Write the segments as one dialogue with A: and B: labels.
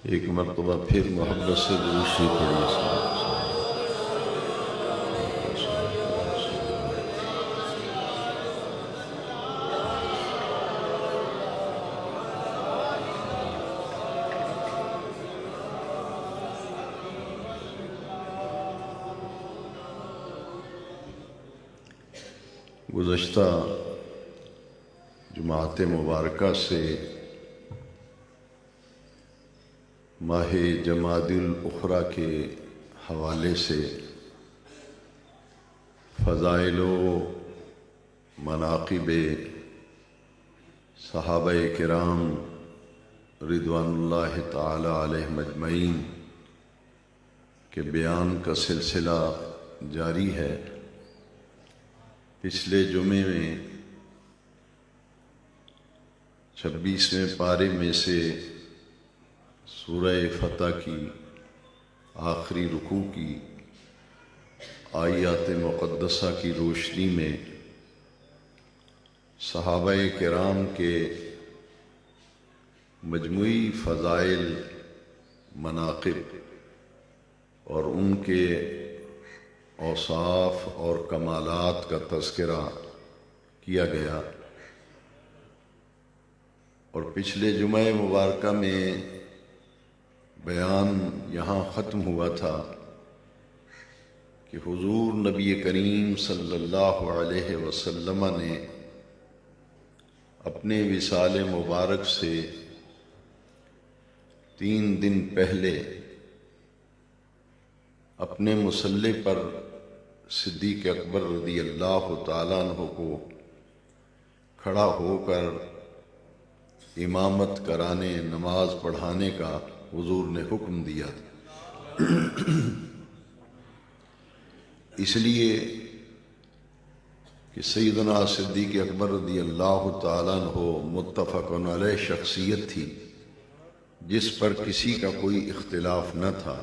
A: ایک مرتبہ پھر محبت سے درود شریف پڑھیے۔ گزشتہ جماعت مبارکہ سے ماہ جمادی الاخری کے حوالے سے فضائل و مناقب صحابہ کرام رضوان اللہ تعالی علیہم اجمعین کے بیان کا سلسلہ جاری ہے۔ پچھلے جمعے میں 26ویں پارے میں سے سورہ فتح کی آخری رکوع کی آیات مقدسہ کی روشنی میں صحابہ کرام کے مجموعی فضائل، مناقب اور ان کے اوصاف اور کمالات کا تذکرہ کیا گیا، اور پچھلے جمعہ مبارکہ میں بیان یہاں ختم ہوا تھا کہ حضور نبی کریم صلی اللہ علیہ وسلم نے اپنے وصال مبارک سے 3 دن پہلے اپنے مصلی پر صدیق اکبر رضی اللہ تعالیٰ عنہ کو کھڑا ہو کر امامت کرانے، نماز پڑھانے کا حضور نے حکم دیا تھا۔ اس لیے کہ سیدنا صدیق اکبر رضی اللہ تعالیٰ عنہ متفق علیہ شخصیت تھی جس پر کسی کا کوئی اختلاف نہ تھا۔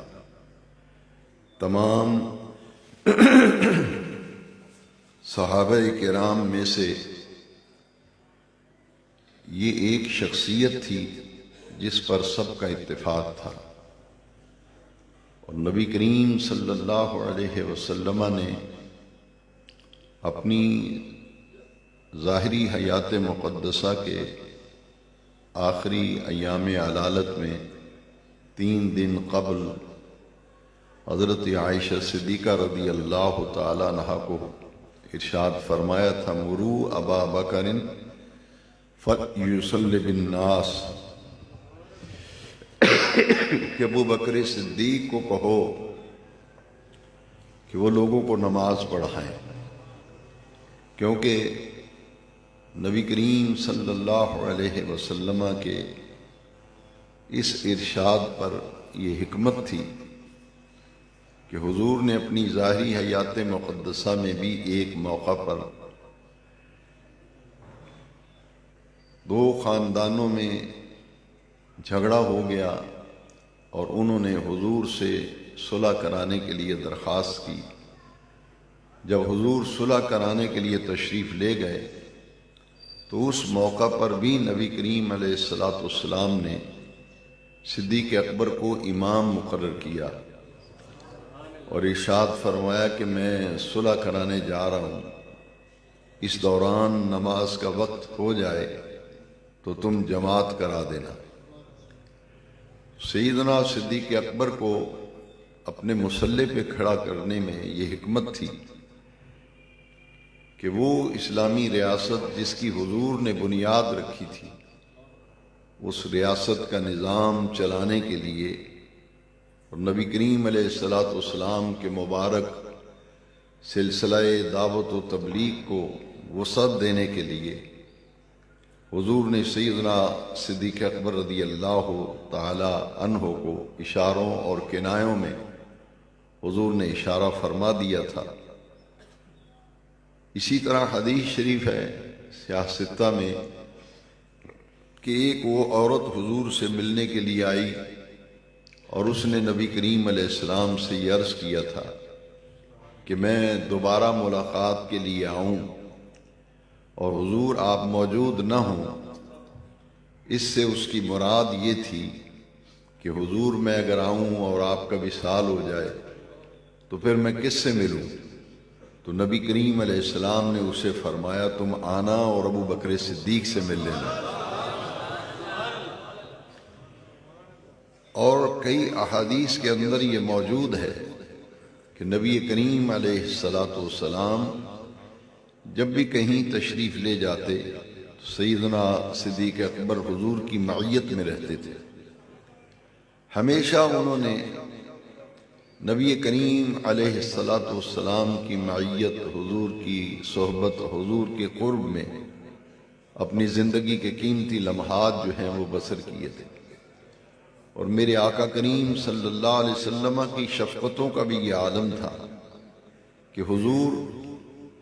A: تمام صحابہ کرام میں سے یہ ایک شخصیت تھی جس پر سب کا اتفاق تھا، اور نبی کریم صلی اللہ علیہ وسلم نے اپنی ظاہری حیات مقدسہ کے آخری ایام علالت میں 3 دن قبل حضرت عائشہ صدیقہ رضی اللہ تعالی عنہا کو ارشاد فرمایا تھا، مروا ابا بکر فلیصلی بالناس، کہ ابو بکر صدیق کو کہو کہ وہ لوگوں کو نماز پڑھائیں، کیونکہ نبی کریم صلی اللہ علیہ وسلم کے اس ارشاد پر یہ حکمت تھی کہ حضور نے اپنی ظاہری حیات مقدسہ میں بھی ایک موقع پر 2 خاندانوں میں جھگڑا ہو گیا اور انہوں نے حضور سے صلح کرانے کے لیے درخواست کی۔ جب حضور صلح کرانے کے لیے تشریف لے گئے تو اس موقع پر بھی نبی کریم علیہ السلام نے صدیق اکبر کو امام مقرر کیا اور ارشاد فرمایا کہ میں صلح کرانے جا رہا ہوں، اس دوران نماز کا وقت ہو جائے تو تم جماعت کرا دینا۔ سیدنا صدیق اکبر کو اپنے مصلی پہ کھڑا کرنے میں یہ حکمت تھی کہ وہ اسلامی ریاست جس کی حضور نے بنیاد رکھی تھی، اس ریاست کا نظام چلانے کے لیے اور نبی کریم علیہ السلام کے مبارک سلسلہ دعوت و تبلیغ کو وسعت دینے کے لیے حضور نے سیدنا صدیق اکبر رضی اللہ تعالی عنہ کو اشاروں اور کنایوں میں حضور نے اشارہ فرما دیا تھا۔ اسی طرح حدیث شریف ہے سیاہ ستہ میں کہ ایک وہ عورت حضور سے ملنے کے لیے آئی اور اس نے نبی کریم علیہ السلام سے یہ عرض کیا تھا کہ میں دوبارہ ملاقات کے لیے آؤں اور حضور آپ موجود نہ ہوں۔ اس سے اس کی مراد یہ تھی کہ کہ حضور میں اگر آؤں اور آپ کا وصال ہو جائے تو پھر میں کس سے ملوں؟ تو نبی کریم علیہ السلام نے اسے فرمایا تم آنا اور ابو بکر صدیق سے مل لینا۔ اور کئی احادیث کے اندر یہ موجود ہے کہ نبی کریم علیہ السلام جب بھی کہیں تشریف لے جاتے تو سیدنا صدیق اکبر حضور کی معیت میں رہتے تھے۔ ہمیشہ انہوں نے نبی کریم علیہ السلام کی معیت، حضور کی صحبت، حضور کے قرب میں اپنی زندگی کے قیمتی لمحات جو ہیں وہ بسر کیے تھے۔ اور میرے آقا کریم صلی اللہ علیہ وسلم کی شفقتوں کا بھی یہ عالم تھا کہ حضور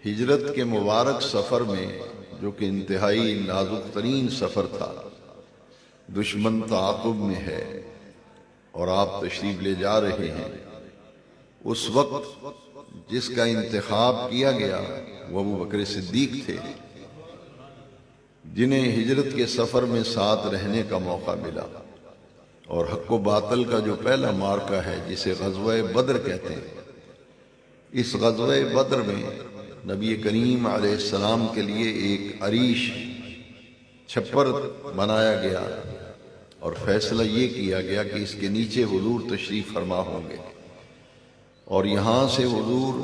A: ہجرت کے مبارک سفر میں، جو کہ انتہائی نازک ترین سفر تھا، دشمن تعاقب میں ہے اور آپ تشریف لے جا رہے ہیں، اس وقت جس کا انتخاب کیا گیا وہ ابو بکر صدیق تھے، جنہیں ہجرت کے سفر میں ساتھ رہنے کا موقع ملا۔ اور حق و باطل کا جو پہلا معرکہ ہے جسے غزوہ بدر کہتے ہیں، اس غزوہ بدر میں نبی کریم علیہ السلام کے لیے ایک عریش چھپر بنایا گیا اور فیصلہ یہ کیا گیا کہ اس کے نیچے حضور تشریف فرما ہوں گے اور یہاں سے حضور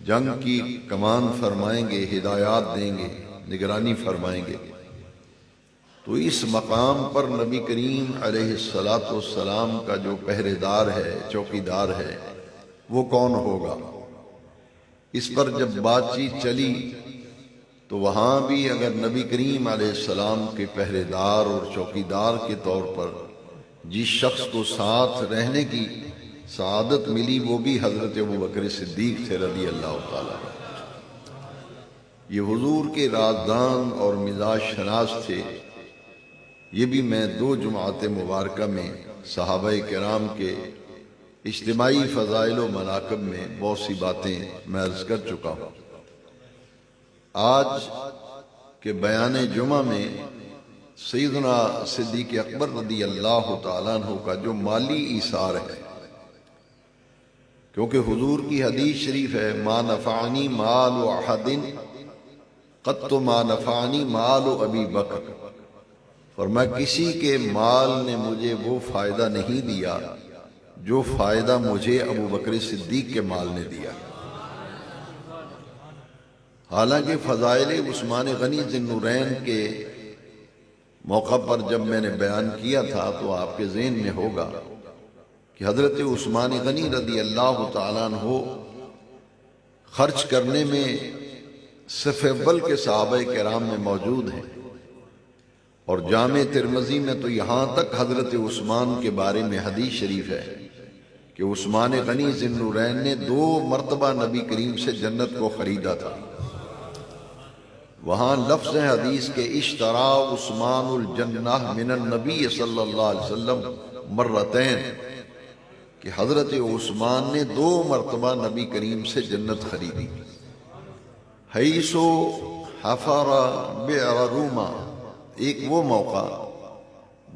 A: جنگ کی کمان فرمائیں گے، ہدایات دیں گے، نگرانی فرمائیں گے۔ تو اس مقام پر نبی کریم علیہ السلام کا جو پہرے دار ہے، چوکیدار ہے، وہ کون ہوگا؟ اس پر جب بات چیت چلی تو وہاں بھی اگر نبی کریم علیہ السلام کے پہرے دار اور چوکیدار کے طور پر جس شخص کو ساتھ رہنے کی سعادت ملی وہ بھی حضرت ابو بکر صدیق تھے رضی اللہ تعالیٰ۔ یہ حضور کے رازدان اور مزاج شناس تھے۔ یہ بھی میں 2 جمعات مبارکہ میں صحابہ کرام کے اجتماعی فضائل و مناقب میں بہت سی باتیں میں عرض کر چکا ہوں۔ آج کے بیان جمعہ میں سیدنا صدیق اکبر رضی اللہ تعالیٰ عنہ کا جو مالی ایثار ہے، کیونکہ حضور کی حدیث شریف ہے ما نفعنی مال احد قط ما نفعنی مال ابی بکر، فرمایا کسی کے مال نے مجھے وہ فائدہ نہیں دیا جو فائدہ مجھے ابو بکر صدیق کے مال نے دیا۔ حالانکہ فضائل عثمان غنی ذی النورین کے موقع پر جب میں نے بیان کیا تھا تو آپ کے ذہن میں ہوگا کہ حضرت عثمان غنی رضی اللہ تعالیٰ عنہ خرچ کرنے میں صف اول کے صحابہ کرام میں موجود ہیں، اور جامع ترمذی میں تو یہاں تک حضرت عثمان کے بارے میں حدیث شریف ہے کہ عثمان غنی ذی النورین نے 2 مرتبہ نبی کریم سے جنت کو خریدا تھا۔ وہاں لفظ حدیث کے اشترا عثمان الجنہ من النبی صلی اللہ علیہ وسلم مرتین، کہ حضرت عثمان نے 2 مرتبہ نبی کریم سے جنت خریدی۔ حیث حفر بئر روما، ایک وہ موقع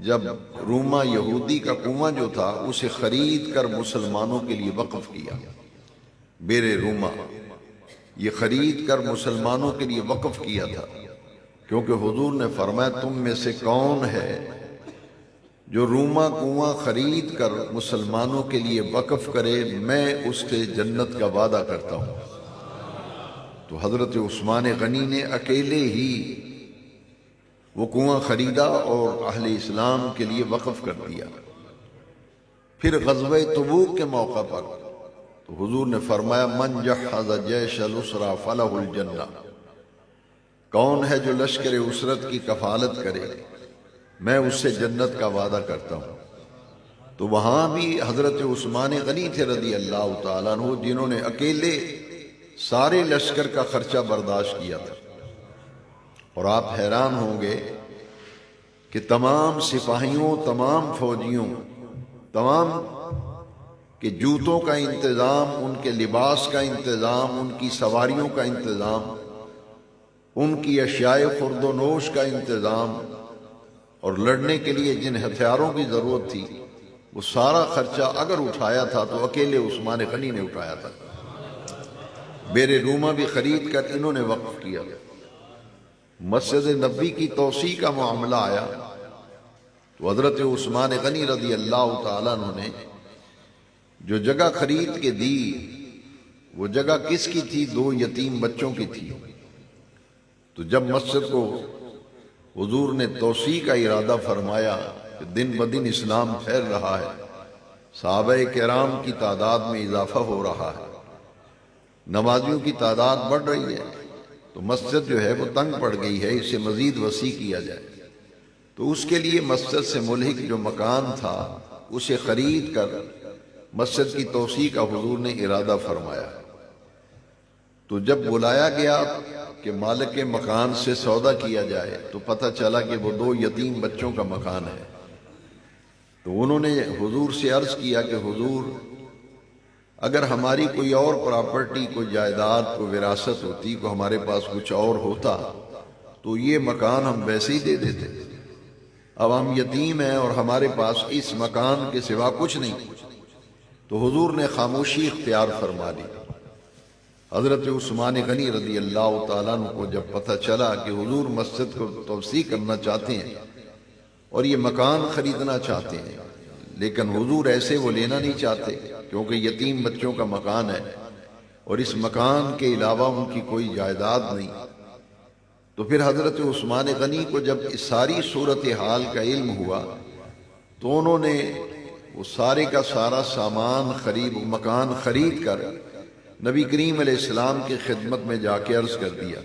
A: جب روما یہودی کا کنواں جو تھا اسے خرید کر مسلمانوں کے لیے وقف کیا، بئر روما یہ خرید کر مسلمانوں کے لیے وقف کیا تھا، کیونکہ حضور نے فرمایا تم میں سے کون ہے جو روما کنواں خرید کر مسلمانوں کے لیے وقف کرے، میں اس سے جنت کا وعدہ کرتا ہوں۔ تو حضرت عثمان غنی نے اکیلے ہی وہ کنواں خریدا اور اہل اسلام کے لیے وقف کر دیا۔ پھر غزوہ تبوک کے موقع پر تو حضور نے فرمایا من جہز جیش الاسرى فلہ الجنہ، کون ہے جو لشکر اسرت کی کفالت کرے میں اس سے جنت کا وعدہ کرتا ہوں۔ تو وہاں بھی حضرت عثمان غنی تھے رضی اللہ تعالیٰ عنہ جنہوں نے اکیلے سارے لشکر کا خرچہ برداشت کیا تھا۔ اور آپ حیران ہوں گے کہ تمام سپاہیوں، تمام فوجیوں، تمام کے جوتوں کا انتظام، ان کے لباس کا انتظام، ان کی سواریوں کا انتظام، ان کی اشیاء خورد و نوش کا انتظام، اور لڑنے کے لیے جن ہتھیاروں کی ضرورت تھی وہ سارا خرچہ اگر اٹھایا تھا تو اکیلے عثمان غنی نے اٹھایا تھا۔ بیر روما بھی خرید کر انہوں نے وقف کیا۔ مسجد نبوی کی توسیع کا معاملہ آیا تو حضرت عثمان غنی رضی اللہ تعالیٰ عنہ نے جو جگہ خرید کے دی، وہ جگہ کس کی تھی؟ 2 یتیم بچوں کی تھی۔ تو جب مسجد کو حضور نے توسیع کا ارادہ فرمایا کہ دن بدن اسلام پھیل رہا ہے، صحابہ کرام کی تعداد میں اضافہ ہو رہا ہے، نمازیوں کی تعداد بڑھ رہی ہے، تو مسجد جو ہے وہ تنگ پڑ گئی ہے، اسے مزید وسیع کیا جائے۔ تو اس کے لیے مسجد سے ملحق جو مکان تھا اسے خرید کر مسجد کی توسیع کا حضور نے ارادہ فرمایا۔ تو جب بلایا گیا کہ مالک مکان سے سودا کیا جائے تو پتہ چلا کہ وہ 2 یتیم بچوں کا مکان ہے۔ تو انہوں نے حضور سے عرض کیا کہ حضور، اگر ہماری کوئی اور پراپرٹی، کوئی جائیداد، کوئی وراثت ہوتی، کو ہمارے پاس کچھ اور ہوتا تو یہ مکان ہم ویسے ہی دے دیتے۔ اب ہم یتیم ہیں اور ہمارے پاس اس مکان کے سوا کچھ نہیں۔ تو حضور نے خاموشی اختیار فرما لی۔ حضرت عثمان غنی رضی اللہ تعالیٰ عنہ کو جب پتہ چلا کہ حضور مسجد کو توسیع کرنا چاہتے ہیں اور یہ مکان خریدنا چاہتے ہیں، لیکن حضور ایسے وہ لینا نہیں چاہتے کیونکہ یتیم بچوں کا مکان ہے اور اس مکان کے علاوہ ان کی کوئی جائیداد نہیں، تو پھر حضرت عثمان غنی کو جب اس ساری صورتحال کا علم ہوا تو انہوں نے وہ سارے کا سارا سامان مکان خرید کر نبی کریم علیہ السلام کی خدمت میں جا کے عرض کر دیا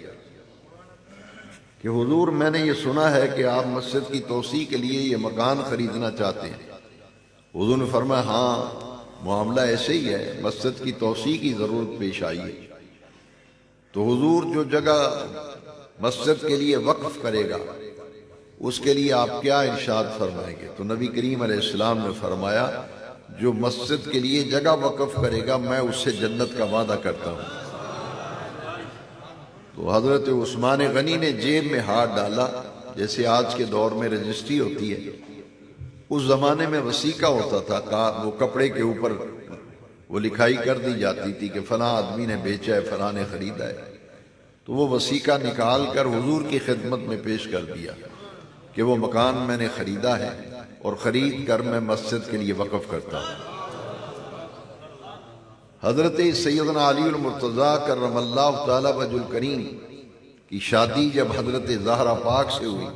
A: کہ حضور، میں نے یہ سنا ہے کہ آپ مسجد کی توسیع کے لیے یہ مکان خریدنا چاہتے ہیں۔ حضور نے فرمایا ہاں، معاملہ ایسے ہی ہے، مسجد کی توسیع کی ضرورت پیش آئی ہے۔ تو حضور جو جگہ مسجد کے لیے وقف کرے گا اس کے لیے آپ کیا ارشاد فرمائیں گے؟ تو نبی کریم علیہ السلام نے فرمایا، جو مسجد کے لیے جگہ وقف کرے گا میں اس سے جنت کا وعدہ کرتا ہوں۔ تو حضرت عثمان غنی نے جیب میں ہاتھ ڈالا، جیسے آج کے دور میں رجسٹری ہوتی ہے، اس زمانے میں وثیقہ ہوتا تھا، وہ کپڑے کے اوپر وہ لکھائی کر دی جاتی تھی کہ فلاں آدمی نے بیچا ہے، فلاں نے خریدا ہے۔ تو وہ وثیقہ نکال کر حضور کی خدمت میں پیش کر دیا کہ وہ مکان میں نے خریدا ہے اور خرید کر میں مسجد کے لیے وقف کرتا ہوں۔ حضرت سیدنا علی المرتضیٰ کرم اللہ تعالی وجہ الکریم کی شادی جب حضرت زہرا پاک سے ہوئی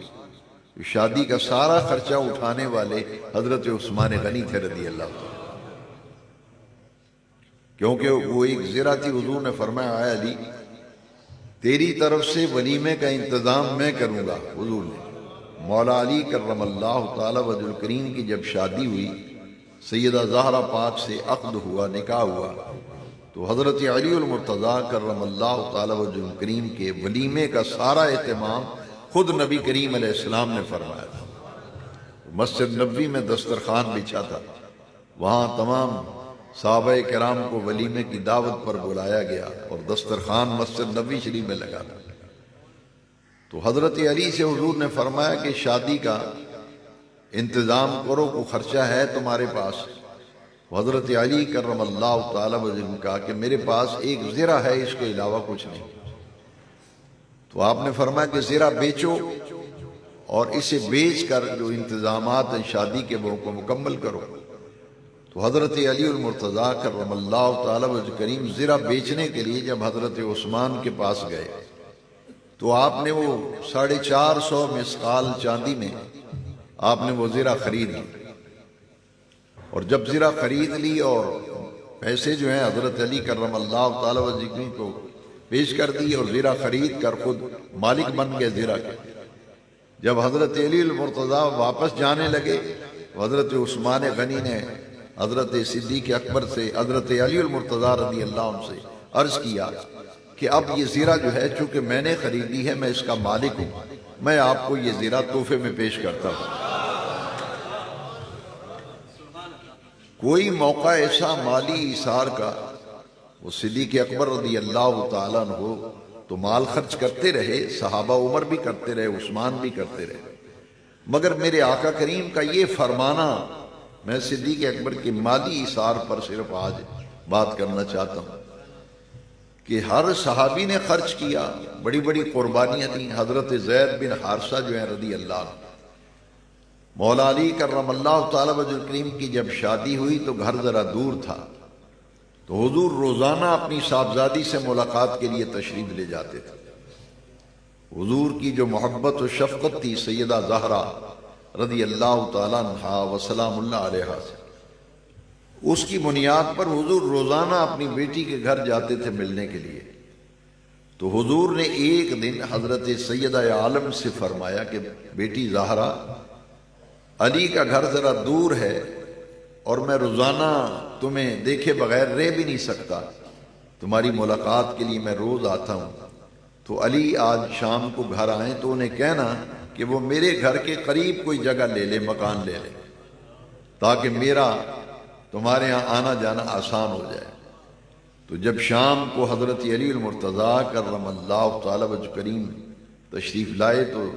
A: تو شادی کا سارا خرچہ اٹھانے والے حضرت عثمان غنی تھے رضی اللہ تعالی، کیونکہ وہ ایک زرہ تھی۔ حضور نے فرمایا اے علی، تیری طرف سے ولیمے کا انتظام میں کروں گا۔ حضور نے مولا علی کرم اللہ تعالی وجہ الکریم کی جب شادی ہوئی، سیدہ زہرا پاک سے عقد ہوا، نکاح ہوا، تو حضرت علی المرتضیٰ کرم اللہ تعالی وجہ الکریم کے ولیمے کا سارا اہتمام خود نبی کریم علیہ السلام نے فرمایا تھا۔ مسجد نبوی میں دسترخوان بچھا تھا، وہاں تمام صحابہ کرام کو ولیمے کی دعوت پر بلایا گیا اور دسترخوان مسجد نبوی شریف میں لگا تھا۔ تو حضرت علی سے حضور نے فرمایا کہ شادی کا انتظام کرو، کو خرچہ ہے تمہارے پاس؟ حضرت علی کرم اللہ تعالی وجہ نے کہا کہ میرے پاس ایک زرہ ہے، اس کے علاوہ کچھ نہیں۔ تو آپ نے فرمایا کہ زرہ بیچو اور اسے بیچ کر جو انتظامات ہیں شادی کے وہ کو مکمل کرو۔ تو حضرت علی المرتضیٰ کرم اللہ تعالی وجہ کریم زرہ بیچنے کے لیے جب حضرت عثمان کے پاس گئے تو آپ نے وہ 450 مسقال چاندی میں آپ نے وہ زرہ خرید لی، اور جب زرہ خرید لی اور پیسے جو ہیں حضرت علی کرم اللہ تعالی وجہ کو پیش کر دی اور زرہ خرید کر خود مالک بن گئے زرہ کے۔ جب حضرت علی المرتضیٰ واپس جانے لگے، حضرت عثمان غنی نے حضرت صدیق اکبر سے حضرت علی المرتضیٰ رضی اللہ عنہ سے عرض کیا کہ اب یہ زرہ جو ہے چونکہ میں نے خریدی ہے، میں اس کا مالک ہوں، میں آپ کو یہ زرہ تحفے میں پیش کرتا ہوں۔ کوئی موقع ایسا مالی ایثار کا، وہ صدیق اکبر رضی اللہ تعالیٰ عنہ تو مال خرچ کرتے رہے، صحابہ عمر بھی کرتے رہے، عثمان بھی کرتے رہے، مگر میرے آقا کریم کا یہ فرمانا، میں صدیق اکبر کے مالی اثار پر صرف آج بات کرنا چاہتا ہوں کہ ہر صحابی نے خرچ کیا، بڑی بڑی قربانیاں دیں۔ حضرت زید بن حارثہ جو ہیں رضی اللہ عنہ، مولا علی کرم اللہ تعالی وجہ الکریم کی جب شادی ہوئی تو گھر ذرا دور تھا، تو حضور روزانہ اپنی صاحبزادی سے ملاقات کے لیے تشریف لے جاتے تھے۔ حضور کی جو محبت و شفقت تھی سیدہ زہرا رضی اللہ تعالیٰ عنہا وسلام اللہ علیہا سے، اس کی بنیاد پر حضور روزانہ اپنی بیٹی کے گھر جاتے تھے ملنے کے لیے۔ تو حضور نے ایک دن حضرت سیدہ عالم سے فرمایا کہ بیٹی زہرا، علی کا گھر ذرا دور ہے اور میں روزانہ تمہیں دیکھے بغیر رہ بھی نہیں سکتا، تمہاری ملاقات کے لیے میں روز آتا ہوں، تو علی آج شام کو گھر آئیں تو انہیں کہنا کہ وہ میرے گھر کے قریب کوئی جگہ لے لے، مکان لے لے، تاکہ میرا تمہارے ہاں آنا جانا آسان ہو جائے۔ تو جب شام کو حضرت علی المرتضیٰ کرم اللہ تعالی وجہ کریم تشریف لائے تو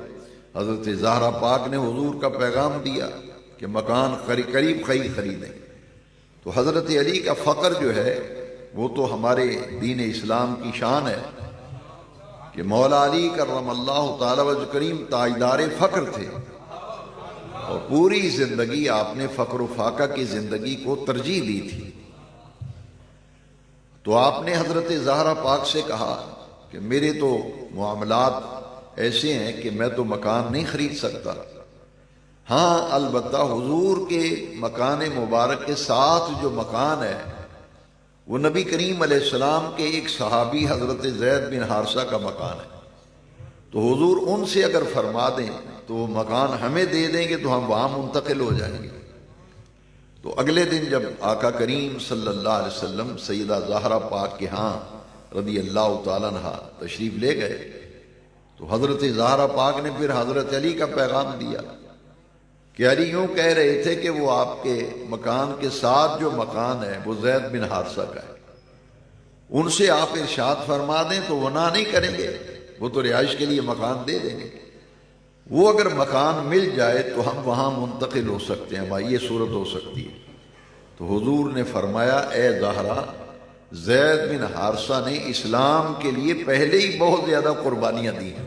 A: حضرت زہرا پاک نے حضور کا پیغام دیا کہ مکان قریب خریدیں۔ تو حضرت علی کا فقر جو ہے وہ تو ہمارے دین اسلام کی شان ہے کہ مولا علی کرم اللہ تعالی وجہ کریم تاجدار فقر تھے، اور پوری زندگی آپ نے فقر و فاقہ کی زندگی کو ترجیح دی تھی۔ تو آپ نے حضرت زہرا پاک سے کہا کہ میرے تو معاملات ایسے ہیں کہ میں تو مکان نہیں خرید سکتا، ہاں البتہ حضور کے مکان مبارک کے ساتھ جو مکان ہے وہ نبی کریم علیہ السلام کے ایک صحابی حضرت زید بن حارثہ کا مکان ہے، تو حضور ان سے اگر فرما دیں تو وہ مکان ہمیں دے دیں گے تو ہم وہاں منتقل ہو جائیں گے۔ تو اگلے دن جب آقا کریم صلی اللہ علیہ وسلم سیدہ زہرا پاک کے ہاں رضی اللہ تعالیٰ عنہ تشریف لے گئے تو حضرت زہرا پاک نے پھر حضرت علی کا پیغام دیا کہ علی یوں کہہ رہے تھے کہ وہ آپ کے مکان کے ساتھ جو مکان ہے وہ زید بن حارثہ کا ہے، ان سے آپ ارشاد فرما دیں تو وہ نہ نہیں کریں گے، وہ تو رہائش کے لیے مکان دے دیں گے، وہ اگر مکان مل جائے تو ہم وہاں منتقل ہو سکتے ہیں، ہماری یہ صورت ہو سکتی ہے۔ تو حضور نے فرمایا اے زہرا، زید بن حارثہ نے اسلام کے لیے پہلے ہی بہت زیادہ قربانیاں دی ہیں،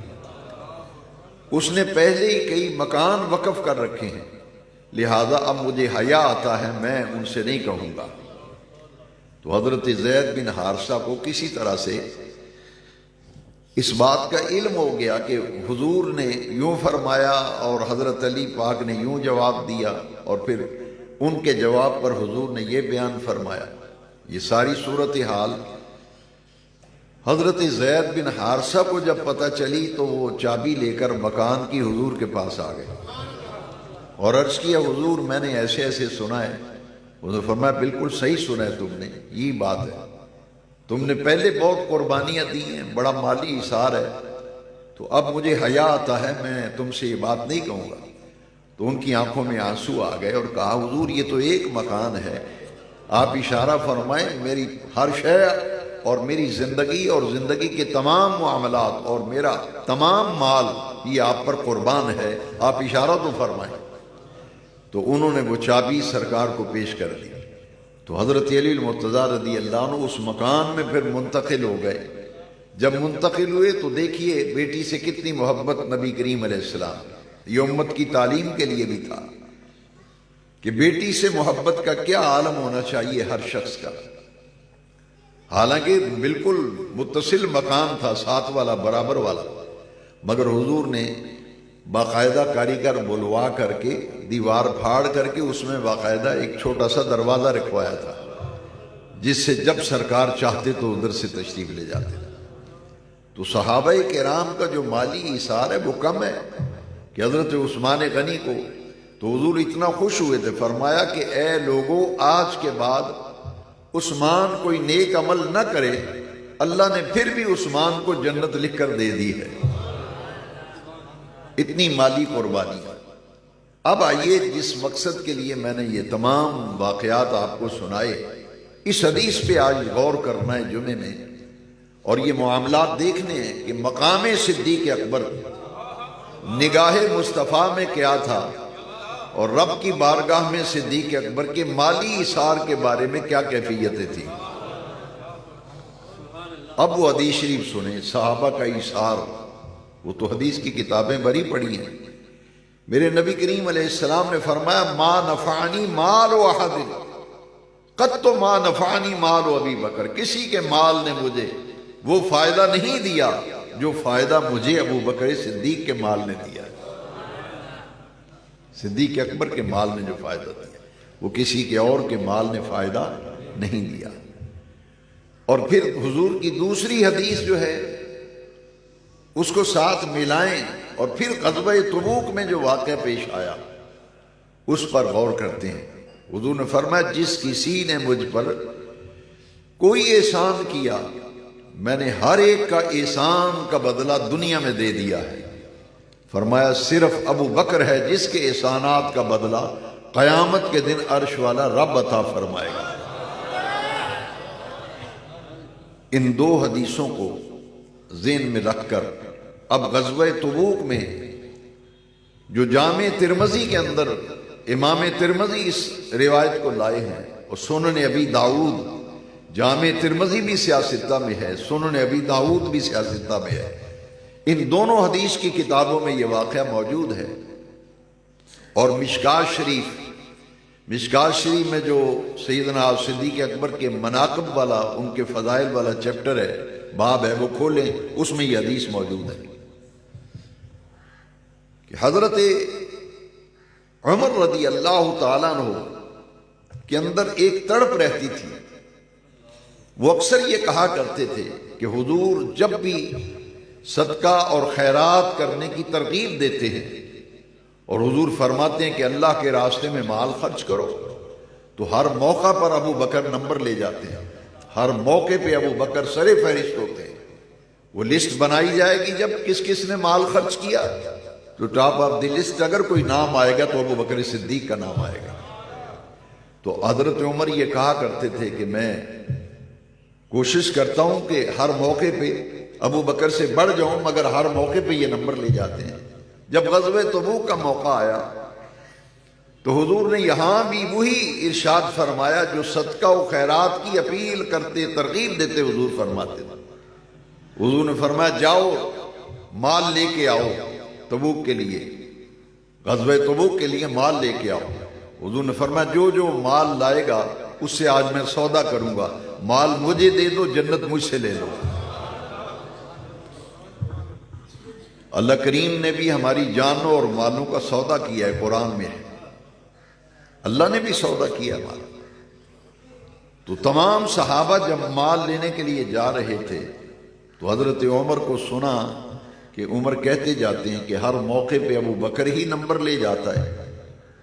A: اس نے پہلے ہی کئی مکان وقف کر رکھے ہیں، لہذا اب مجھے حیا آتا ہے، میں ان سے نہیں کہوں گا۔ تو حضرت زید بن حارثہ کو کسی طرح سے اس بات کا علم ہو گیا کہ حضور نے یوں فرمایا اور حضرت علی پاک نے یوں جواب دیا، اور پھر ان کے جواب پر حضور نے یہ بیان فرمایا۔ یہ ساری صورتحال حضرت زید بن حارثہ کو جب پتہ چلی تو وہ چابی لے کر مکان کی حضور کے پاس آ گئے اور عرض کیا حضور میں نے ایسے ایسے سنا ہے۔ انہوں نے فرمایا بالکل صحیح سنا ہے تم نے، یہی بات ہے، تم نے پہلے بہت قربانیاں دی ہیں، بڑا مالی اثار ہے، تو اب مجھے حیا آتا ہے، میں تم سے یہ بات نہیں کہوں گا۔ تو ان کی آنکھوں میں آنسو آ گئے اور کہا حضور یہ تو ایک مکان ہے، آپ اشارہ فرمائیں، میری ہر شے اور میری زندگی اور زندگی کے تمام معاملات اور میرا تمام مال یہ آپ پر قربان ہے، آپ اشارہ تو فرمائیں۔ تو انہوں نے وہ چابی سرکار کو پیش کر دی۔ تو حضرت علی المرتضیٰ رضی اللہ عنہ اس مکان میں پھر منتقل ہو گئے۔ جب منتقل ہوئے تو دیکھیے بیٹی سے کتنی محبت نبی کریم علیہ السلام، یہ امت کی تعلیم کے لیے بھی تھا کہ بیٹی سے محبت کا کیا عالم ہونا چاہیے ہر شخص کا۔ حالانکہ بالکل متصل مکان تھا، ساتھ والا برابر والا، مگر حضور نے باقاعدہ کاریگر بلوا کر کے دیوار پھاڑ کر کے اس میں باقاعدہ ایک چھوٹا سا دروازہ رکھوایا تھا جس سے جب سرکار چاہتے تو ادھر سے تشریف لے جاتے۔ تو صحابہ کرام کا جو مالی ایثار ہے وہ کم ہے کہ حضرت عثمان غنی کو تو حضور اتنا خوش ہوئے تھے، فرمایا کہ اے لوگوں آج کے بعد عثمان کوئی نیک عمل نہ کرے، اللہ نے پھر بھی عثمان کو جنت لکھ کر دے دی ہے، اتنی مالی قربانی ہے۔ اب آئیے جس مقصد کے لیے میں نے یہ تمام واقعات آپ کو سنائے، اس حدیث پہ آج غور کرنا ہے جمعے میں، اور یہ معاملات دیکھنے ہیں کہ مقام صدیق اکبر نگاہ مصطفیٰ میں کیا تھا اور رب کی بارگاہ میں صدیق اکبر کے مالی اثار کے بارے میں کیا کیفیتیں تھیں۔ اب وہ حدیث شریف سنیں، صحابہ کا اثار، وہ تو حدیث کی کتابیں بری پڑی ہیں۔ میرے نبی کریم علیہ السلام نے فرمایا ما نفعنی مال احد قط ما نفعنی مال ابی بکر، کسی کے مال نے مجھے وہ فائدہ نہیں دیا جو فائدہ مجھے ابو بکر صدیق کے مال نے دیا۔ صدیق اکبر کے مال نے جو فائدہ دیا وہ کسی کے اور کے مال نے فائدہ نہیں دیا۔ اور پھر حضور کی دوسری حدیث جو ہے اس کو ساتھ ملائیں اور پھر غزوہ تبوک میں جو واقعہ پیش آیا اس پر غور کرتے ہیں۔ حضور نے فرمایا جس کسی نے مجھ پر کوئی احسان کیا میں نے ہر ایک کا احسان کا بدلہ دنیا میں دے دیا ہے۔ فرمایا صرف ابو بکر ہے جس کے احسانات کا بدلہ قیامت کے دن عرش والا رب عطا فرمائے گا۔ ان دو حدیثوں کو ذہن میں رکھ کر اب غزوہ تبوک میں جو جامع ترمذی کے اندر امام ترمذی اس روایت کو لائے ہیں اور سنن ابی داؤد، جامع ترمذی بھی سیاستہ میں ہے، سنن ابی داؤد بھی سیاستہ میں ہے، ان دونوں حدیث کی کتابوں میں یہ واقعہ موجود ہے۔ اور مشکات شریف میں جو سیدنا صدیق اکبر کے مناقب والا ان کے فضائل والا چیپٹر ہے، باب ہے، وہ کھولیں، اس میں یہ حدیث موجود ہے کہ حضرت عمر رضی اللہ تعالیٰ عنہ کے اندر ایک تڑپ رہتی تھی۔ وہ اکثر یہ کہا کرتے تھے کہ حضور جب بھی صدقہ اور خیرات کرنے کی ترغیب دیتے ہیں اور حضور فرماتے ہیں کہ اللہ کے راستے میں مال خرچ کرو تو ہر موقع پر ابو بکر نمبر لے جاتے ہیں، ہر موقع پہ ابو بکر سر فہرست ہوتے ہیں۔ وہ لسٹ بنائی جائے گی جب کس کس نے مال خرچ کیا تو ٹاپ آف دی لسٹ اگر کوئی نام آئے گا تو ابو بکر صدیق کا نام آئے گا۔ تو حضرت عمر یہ کہا کرتے تھے کہ میں کوشش کرتا ہوں کہ ہر موقع پہ ابو بکر سے بڑھ جاؤں، مگر ہر موقع پہ یہ نمبر لے جاتے ہیں۔ جب غزوہ تبوک کا موقع آیا تو حضور نے یہاں بھی وہی ارشاد فرمایا جو صدقہ و خیرات کی اپیل کرتے، ترغیب دیتے حضور فرماتے تھے۔ حضور نے فرمایا جاؤ مال لے کے آؤ تبوک کے لیے، غزوہ تبوک کے لیے مال لے کے آؤ۔ حضور نے فرمایا جو جو مال لائے گا اس سے آج میں سودا کروں گا، مال مجھے دے دو، جنت مجھ سے لے لو۔ اللہ کریم نے بھی ہماری جانوں اور مالوں کا سودا کیا ہے، قرآن میں ہے، اللہ نے بھی سودا کیا ہمارا۔ تو تمام صحابہ جب مال لینے کے لیے جا رہے تھے تو حضرت عمر کو سنا کہ عمر کہتے جاتے ہیں کہ ہر موقع پہ ابو بکر ہی نمبر لے جاتا ہے،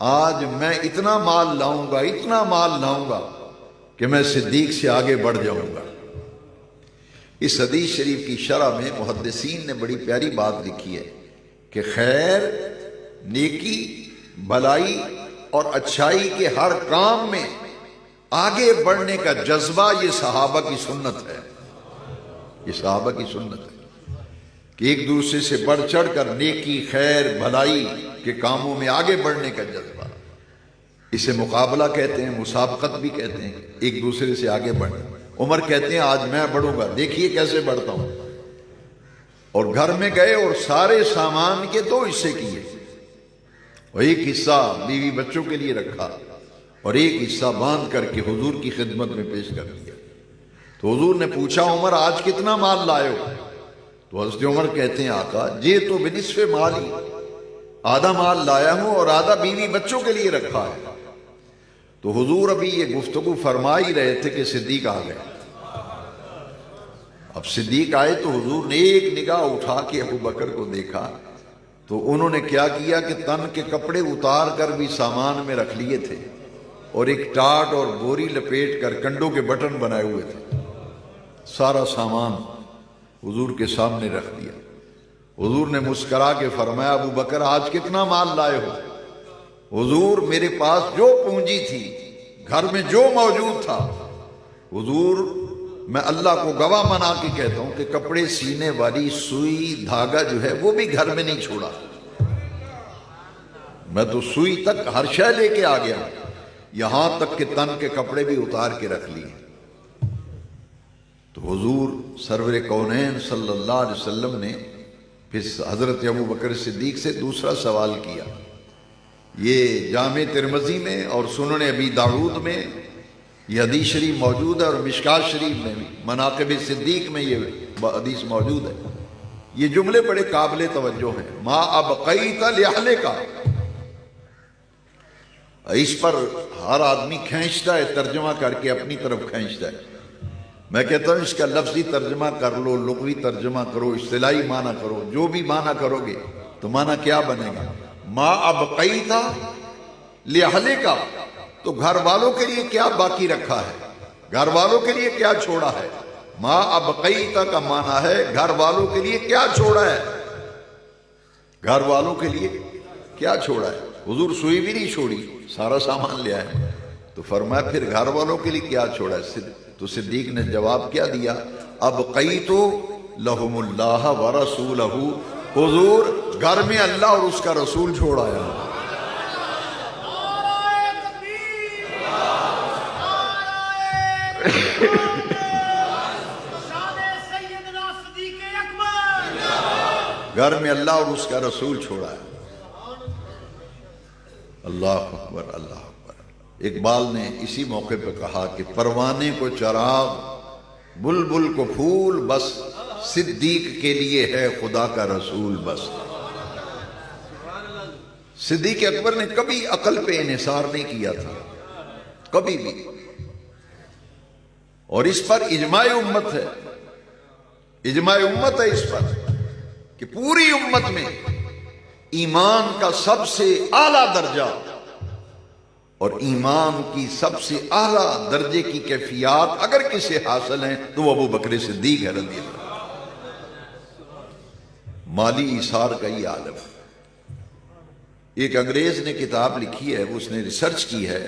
A: آج میں اتنا مال لاؤں گا، اتنا مال لاؤں گا کہ میں صدیق سے آگے بڑھ جاؤں گا۔ اس حدیث شریف کی شرح میں محدثین نے بڑی پیاری بات لکھی ہے کہ خیر، نیکی، بھلائی اور اچھائی کے ہر کام میں آگے بڑھنے کا جذبہ یہ صحابہ کی سنت ہے، یہ صحابہ کی سنت ہے کہ ایک دوسرے سے بڑھ چڑھ کر نیکی، خیر، بھلائی کے کاموں میں آگے بڑھنے کا جذبہ، اسے مقابلہ کہتے ہیں، مسابقت بھی کہتے ہیں، ایک دوسرے سے آگے بڑھنا۔ عمر کہتے ہیں آج میں بڑھوں گا، دیکھیے کیسے بڑھتا ہوں۔ اور گھر میں گئے اور سارے سامان کے 2 حصے کیے، اور ایک حصہ بیوی بچوں کے لیے رکھا اور ایک حصہ باندھ کر کے حضور کی خدمت میں پیش کر دیا۔ تو حضور نے پوچھا عمر آج کتنا مال لائے ہو؟ تو حضرت عمر کہتے ہیں آقا جی تو بنصف مالی، آدھا مال لایا ہوں اور آدھا بیوی بچوں کے لیے رکھا ہے۔ تو حضور ابھی یہ گفتگو فرما ہی رہے تھے کہ صدیق آ گئے۔ اب صدیق آئے تو حضور نے ایک نگاہ اٹھا کے ابو بکر کو دیکھا تو انہوں نے کیا کیا کہ تن کے کپڑے اتار کر بھی سامان میں رکھ لیے تھے اور ایک ٹاٹ اور بوری لپیٹ کر کنڈوں کے بٹن بنائے ہوئے تھے، سارا سامان حضور کے سامنے رکھ دیا۔ حضور نے مسکرا کے فرمایا ابو بکر آج کتنا مال لائے ہو؟ حضور میرے پاس جو پونجی تھی، گھر میں جو موجود تھا، حضور میں اللہ کو گواہ بنا کے کہتا ہوں کہ کپڑے سینے والی سوئی دھاگا جو ہے وہ بھی گھر میں نہیں چھوڑا، میں تو سوئی تک ہر شے لے کے آ گیا، یہاں تک کہ تن کے کپڑے بھی اتار کے رکھ لیے۔ تو حضور سرور کونین صلی اللہ علیہ وسلم نے پھر حضرت ابو بکر صدیق سے دوسرا سوال کیا۔ یہ جامع ترمذی میں اور سنن ابی داؤد میں یہ حدیث شریف موجود ہے، اور مشکات شریف میں بھی مناقب صدیق میں یہ حدیث موجود ہے۔ یہ جملے بڑے قابل توجہ ہیں۔ ما ابقیت لأہلک، اس پر ہر آدمی کھینچتا ہے، ترجمہ کر کے اپنی طرف کھینچتا ہے۔ میں کہتا ہوں اس کا لفظی ترجمہ کر لو، لغوی ترجمہ کرو، اصطلاحی معنی کرو، جو بھی معنی کرو گے تو معنی کیا بنے گا؟ ما ابقیت لأہلک، تو گھر والوں کے لیے کیا باقی رکھا ہے، گھر والوں کے لیے کیا چھوڑا ہے۔ ما ابقیت کا معنی ہے گھر والوں کے لیے کیا چھوڑا ہے، گھر والوں کے لیے کیا چھوڑا ہے۔ حضور سوئی بھی نہیں چھوڑی، سارا سامان لے آئے۔ تو فرمایا پھر گھر والوں کے لیے کیا چھوڑا ہے؟ تو صدیق نے جواب کیا دیا؟ ابقیت لہم اللہ ورسولہ، حضور گھر میں اللہ اور اس کا رسول چھوڑ آیا۔ گھر میں اللہ اور اس کا رسول چھوڑا ہے۔ اللہ اکبر، اللہ اکبر۔ اقبال نے اسی موقع پہ کہا کہ پروانے کو چراغ، بلبل کو پھول، بس صدیق کے لیے ہے خدا کا رسول بس۔ صدیق اکبر نے کبھی عقل پہ انحصار نہیں کیا تھا، کبھی بھی، اور اس پر اجماع امت ہے، اجماع امت ہے اس پر کہ پوری امت میں ایمان کا سب سے اعلیٰ درجہ اور ایمان کی سب سے اعلیٰ درجے کی کیفیات اگر کسے حاصل ہیں تو وہ ابو بکر صدیق ہے رضی اللہ۔ مالی ایثار کا یہ عالم۔ ایک انگریز نے کتاب لکھی ہے، اس نے ریسرچ کی ہے،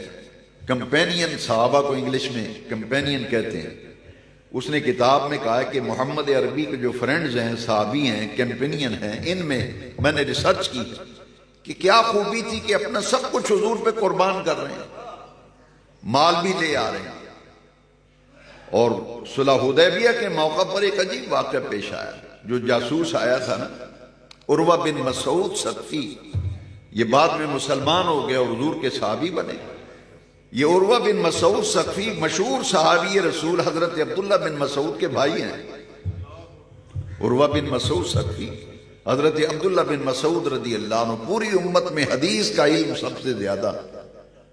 A: کمپینین، صحابہ کو انگلش میں کمپینین کہتے ہیں۔ اس نے کتاب میں کہا ہے کہ محمد عربی کے جو فرینڈز ہیں، صحابی ہیں، کمپینین ہیں، ان میں نے ریسرچ کی کہ کیا خوبی تھی کہ اپنا سب کچھ حضور پہ قربان کر رہے ہیں، مال بھی لے آ رہے ہیں۔ اور صلح حدیبیہ کے موقع پر ایک عجیب واقعہ پیش آیا، جو جاسوس آیا تھا نا، عروہ بن مسعود ثقفی، یہ بعد میں مسلمان ہو گیا اور حضور کے صحابی بنے۔ یہ عروہ بن مسعود ثقفی مشہور صحابی رسول حضرت عبداللہ بن مسعود کے بھائی ہیں۔ عروہ بن مسعود ثقفی، حضرت عبداللہ بن مسعود رضی اللہ عنہ، پوری امت میں حدیث کا علم سب سے زیادہ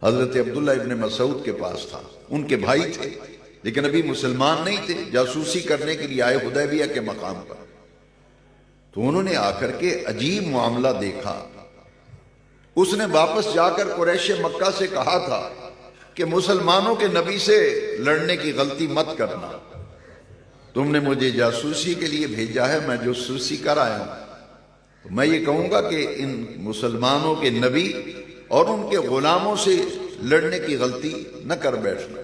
A: حضرت عبداللہ ابن مسعود کے پاس تھا۔ ان کے بھائی تھے لیکن ابھی مسلمان نہیں تھے، جاسوسی کرنے کے لیے آئے حدیبیہ کے مقام پر۔ تو انہوں نے آ کر کے عجیب معاملہ دیکھا۔ اس نے واپس جا کر قریش مکہ سے کہا تھا کہ مسلمانوں کے نبی سے لڑنے کی غلطی مت کرنا، تم نے مجھے جاسوسی کے لیے بھیجا ہے، میں جاسوسی کر آیا ہوں، تو میں یہ کہوں گا کہ ان مسلمانوں کے نبی اور ان کے غلاموں سے لڑنے کی غلطی نہ کر بیٹھنا۔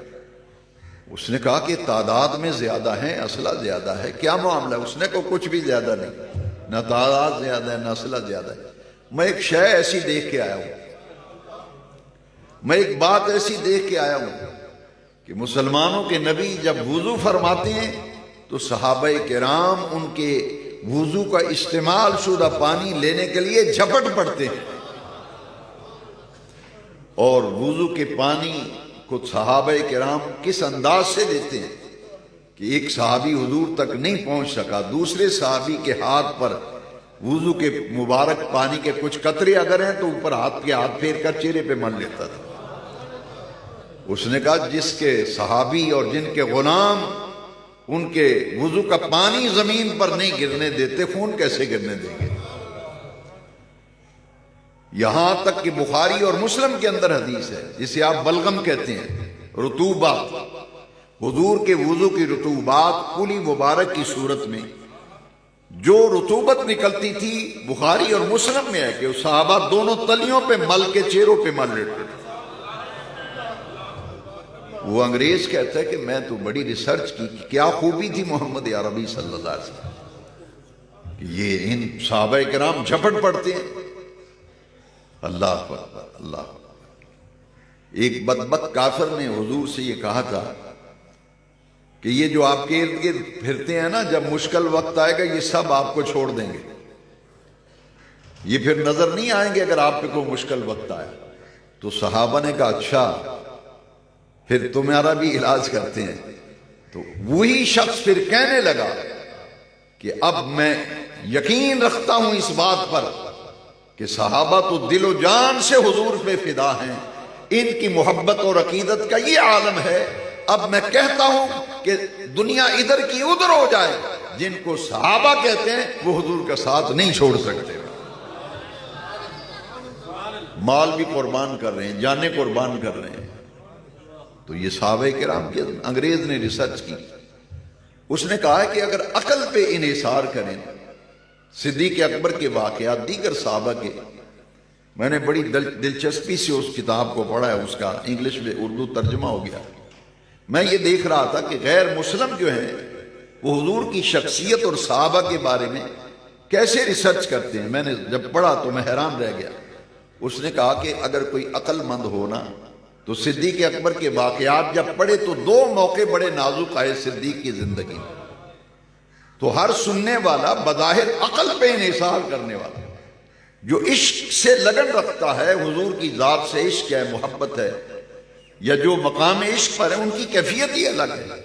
A: اس نے کہا کہ تعداد میں زیادہ ہیں، اسلحہ زیادہ ہے، کیا معاملہ ہے؟ اس نے کہا کچھ بھی زیادہ نہیں، نہ تعداد زیادہ ہے نہ اسلحہ زیادہ ہے، میں ایک شے ایسی دیکھ کے آیا ہوں، میں ایک بات ایسی دیکھ کے آیا ہوں کہ مسلمانوں کے نبی جب وضو فرماتے ہیں تو صحابہ کرام ان کے وضو کا استعمال شدہ پانی لینے کے لیے جھپٹ پڑتے ہیں، اور وضو کے پانی کو صحابہ کرام کس انداز سے لیتے ہیں کہ ایک صحابی حضور تک نہیں پہنچ سکا، دوسرے صحابی کے ہاتھ پر وضو کے مبارک پانی کے کچھ قطرے اگر ہیں تو اوپر ہاتھ پھیر کر چہرے پہ مل لیتا تھا۔ اس نے کہا جس کے صحابی اور جن کے غلام ان کے وضو کا پانی زمین پر نہیں گرنے دیتے، خون کیسے گرنے دیں گے؟ یہاں تک کہ بخاری اور مسلم کے اندر حدیث ہے جسے آپ بلغم کہتے ہیں، رطوبات، حضور کے وضو کی رطوبات کلی مبارک کی صورت میں جو رطوبت نکلتی تھی، بخاری اور مسلم میں ہے کہ صحابہ دونوں تلیوں پہ مل کے چہروں پہ مل لیتے تھے۔ وہ انگریز کہتا ہے کہ میں تو بڑی ریسرچ کی کہ کیا خوبی تھی محمد عربی صلی اللہ علیہ وسلم کہ یہ ان صحابہ کرام جھپٹ پڑتے ہیں۔ اللہ اکبر، اللہ اکبر۔ ایک بدبخت کافر نے حضور سے یہ کہا تھا کہ یہ جو آپ کے ارد گرد پھرتے ہیں نا، جب مشکل وقت آئے گا یہ سب آپ کو چھوڑ دیں گے، یہ پھر نظر نہیں آئیں گے اگر آپ پہ کوئی مشکل وقت آئے۔ تو صحابہ نے کہا اچھا پھر تمہارا بھی علاج کرتے ہیں۔ تو وہی شخص پھر کہنے لگا کہ اب میں یقین رکھتا ہوں اس بات پر کہ صحابہ تو دل و جان سے حضور پہ فدا ہیں، ان کی محبت اور عقیدت کا یہ عالم ہے۔ اب میں کہتا ہوں کہ دنیا ادھر کی ادھر ہو جائے، جن کو صحابہ کہتے ہیں وہ حضور کا ساتھ نہیں چھوڑ سکتے۔ مال بھی قربان کر رہے ہیں، جانیں قربان کر رہے ہیں۔ تو یہ صحابہ کرام کے انگریز نے ریسرچ کی، اس نے کہا کہ اگر عقل پہ انحصار کریں، صدیق اکبر کے واقعات دیگر صحابہ کے، میں نے بڑی دلچسپی سے اس کتاب کو پڑھا ہے، اس کا انگلش میں اردو ترجمہ ہو گیا۔ میں یہ دیکھ رہا تھا کہ غیر مسلم جو ہیں وہ حضور کی شخصیت اور صحابہ کے بارے میں کیسے ریسرچ کرتے ہیں۔ میں نے جب پڑھا تو میں حیران رہ گیا۔ اس نے کہا کہ اگر کوئی عقل مند ہونا تو صدیق اکبر کے واقعات جب پڑھے تو دو موقع بڑے نازک آئے صدیق کی زندگی میں۔ تو ہر سننے والا بظاہر عقل پہ انحصار کرنے والا جو عشق سے لگن رکھتا ہے، حضور کی ذات سے عشق ہے، محبت ہے، یا جو مقام عشق پر ہے، ان کی کیفیت ہی الگ ہے۔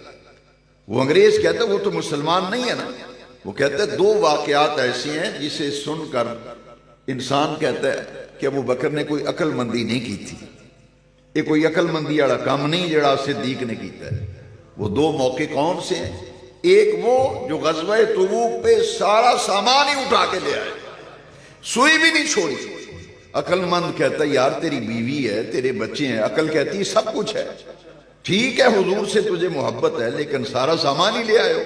A: وہ انگریز کہتے وہ تو مسلمان نہیں ہے نا، وہ کہتے دو واقعات ایسی ہیں جسے سن کر انسان کہتا ہے کہ ابو بکر نے کوئی عقل مندی نہیں کی تھی، یہ کوئی عقل مندی والا کام نہیں جڑا صدیق نے کیتا ہے۔ وہ دو موقع کون سے ہیں؟ ایک وہ جو غزوہ تبوک پہ سارا سامان ہی اٹھا کے لے آئے، سوئی بھی نہیں چھوڑی۔ عقل مند کہتا ہے یار تیری بیوی ہے، تیرے بچے ہیں، عقل کہتی ہے سب کچھ ہے، ٹھیک ہے حضور سے تجھے محبت ہے لیکن سارا سامان ہی لے آئے ہو۔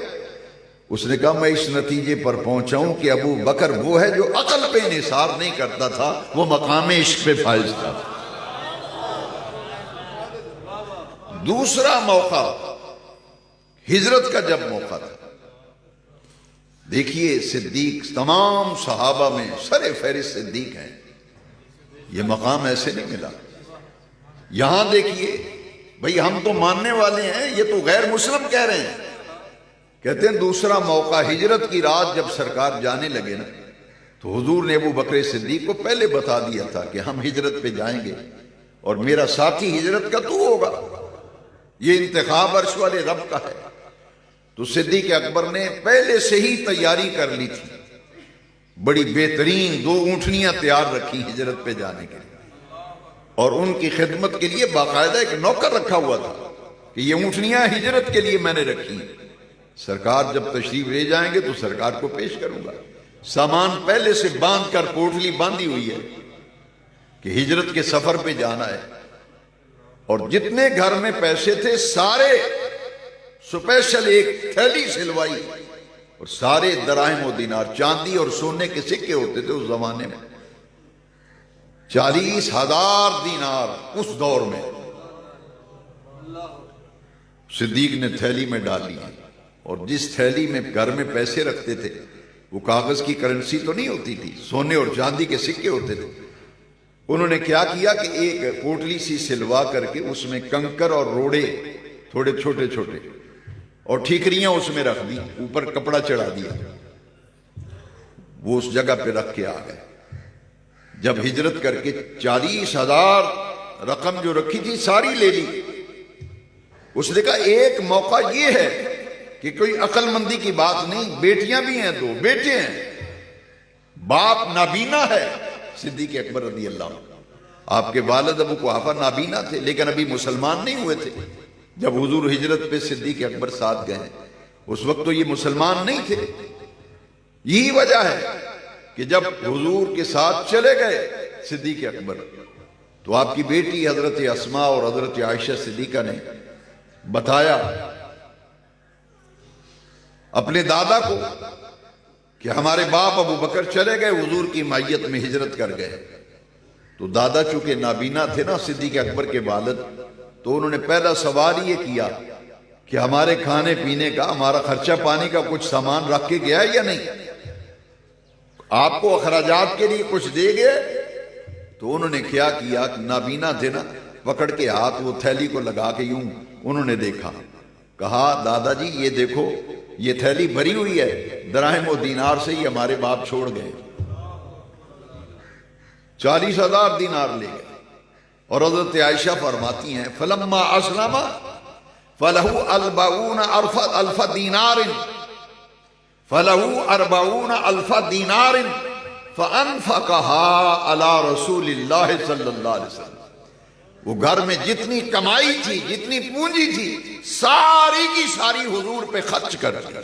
A: اس نے کہا میں اس نتیجے پر پہنچا ہوں کہ ابو بکر وہ ہے جو عقل پہ انحصار نہیں کرتا تھا، وہ مقام عشق پہ فائز تھا۔ دوسرا موقع ہجرت کا جب موقع تھا، دیکھیے صدیق تمام صحابہ میں سر فہرست صدیق ہیں، یہ مقام ایسے نہیں ملا۔ یہاں دیکھیے بھئی ہم تو ماننے والے ہیں، یہ تو غیر مسلم کہہ رہے ہیں۔ کہتے ہیں دوسرا موقع ہجرت کی رات جب سرکار جانے لگے نا، تو حضور نے ابو بکر صدیق کو پہلے بتا دیا تھا کہ ہم ہجرت پہ جائیں گے اور میرا ساتھی ہجرت کا تو ہوگا، یہ انتخاب عرش والے رب کا ہے۔ تو صدیق اکبر نے پہلے سے ہی تیاری کر لی تھی، بڑی بہترین 2 اونٹنیاں تیار رکھی ہجرت پہ جانے کے لیے، اور ان کی خدمت کے لیے باقاعدہ ایک نوکر رکھا ہوا تھا کہ یہ اونٹنیاں ہجرت کے لیے میں نے رکھی، سرکار جب تشریف لے جائیں گے تو سرکار کو پیش کروں گا۔ سامان پہلے سے باندھ کر پوٹلی باندھی ہوئی ہے کہ ہجرت کے سفر پہ جانا ہے، اور جتنے گھر میں پیسے تھے سارے سپیشل ایک تھیلی سلوائی، اور سارے دراہم و دینار، چاندی اور سونے کے سکے ہوتے تھے اس زمانے میں، 40,000 دینار اس دور میں صدیق نے تھیلی میں ڈالی، اور جس تھیلی میں گھر میں پیسے رکھتے تھے وہ کاغذ کی کرنسی تو نہیں ہوتی تھی، سونے اور چاندی کے سکے ہوتے تھے۔ انہوں نے کیا کیا کہ ایک پوٹلی سی سلوا کر کے اس میں کنکر اور روڑے تھوڑے چھوٹے چھوٹے اور ٹھیکریاں اس میں رکھ دی، اوپر کپڑا چڑھا دیا، وہ اس جگہ پہ رکھ کے آ گئے۔ جب ہجرت کر کے 40,000 رقم جو رکھی تھی ساری لے لی۔ اس نے کہا ایک موقع یہ ہے کہ کوئی عقل مندی کی بات نہیں، بیٹیاں بھی ہیں، 2 بیٹے ہیں، باپ نابینا ہے، صدیق اکبر رضی اللہ عنہ، آپ کے والد ابو قحافہ نابینا تھے لیکن ابھی مسلمان نہیں ہوئے تھے جب حضور ہجرت پہ صدیق اکبر ساتھ گئے، اس وقت تو یہ مسلمان نہیں تھے۔ یہی وجہ ہے کہ جب حضور کے ساتھ چلے گئے صدیق اکبر تو آپ کی بیٹی حضرت اسماء اور حضرت عائشہ صدیقہ نے بتایا اپنے دادا کو کہ ہمارے باپ ابو بکر چلے گئے حضور کی معیت میں ہجرت کر گئے۔ تو دادا چونکہ نابینا تھے نا صدیق اکبر کے والد، تو انہوں نے پہلا سوال یہ کیا کہ ہمارے کھانے پینے کا، ہمارا خرچہ پانی کا کچھ سامان رکھ کے گیا یا نہیں، آپ کو اخراجات کے لیے کچھ دے گئے؟ تو انہوں نے کیا کیا، نابینا تھے نا، پکڑ کے ہاتھ وہ تھیلی کو لگا کے یوں انہوں نے دیکھا، کہا دادا جی یہ دیکھو یہ تھیلی بھری ہوئی ہے دراہم و دینار سے، ہی ہمارے باپ چھوڑ گئے، 40,000 دینار لے گئے۔ اور حضرت عائشہ فرماتی ہیں فلما اسلم فلہ 40,000 دینار فلہ 40,000 دینار فانفقها علی رسول اللہ صلی اللہ علیہ وسلم۔ وہ گھر میں جتنی کمائی تھی، جتنی پونجی تھی، ساری کی ساری حضور پہ خرچ کر دیا۔